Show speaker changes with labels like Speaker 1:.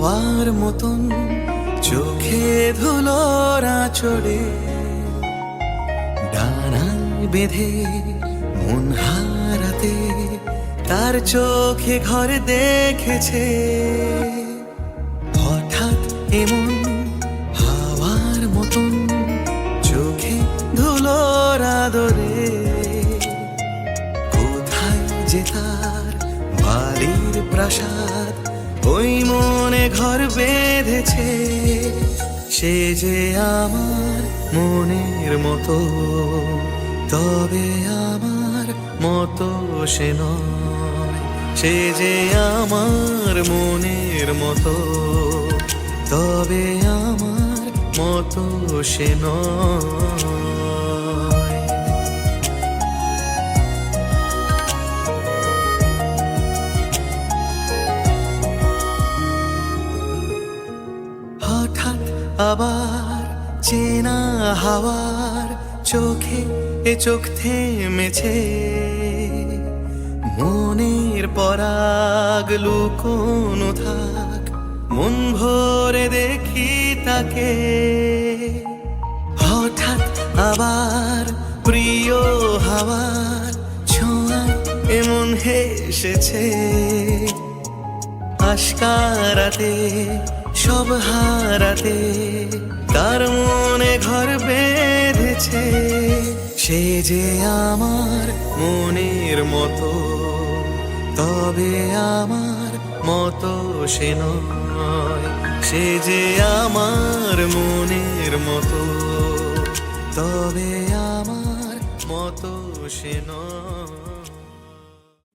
Speaker 1: হাওয়ার মতন চোখে ধুলোরা চড়ে, ডানায় বেঁধে মন হারাতে তার চোখে ঘর দেখেছে। হঠাৎ এমন হাওয়ার মতন চোখে ধুলোরা দরে, কোথায় যে তার বাড়ির প্রাসাদ ওই মনে ঘর বেঁধেছে। সে যে আমার মনের মতো, তবে আমার মতো সে নয়। সে যে আমার মনের মতো, তবে আমার মতো সে নয়। হঠাৎ আবার চেনা হাওয়ার চোখে এ চোখ থেমেছে, মনের পরাগ লুকোনো থাক, মন ভরে দেখি তাকে। হঠাৎ আবার প্রিয় হাওয়ার ছোঁয়ায় এমন হেসেছে, আশকারাতে সব হারাতে তার মনে ঘর বেঁধেছে। সে যে আমার মনের মতো, তবে আমার মতো সে নয়। সে যে আমার মনের মতো, তবে আমার মতো সে নয়।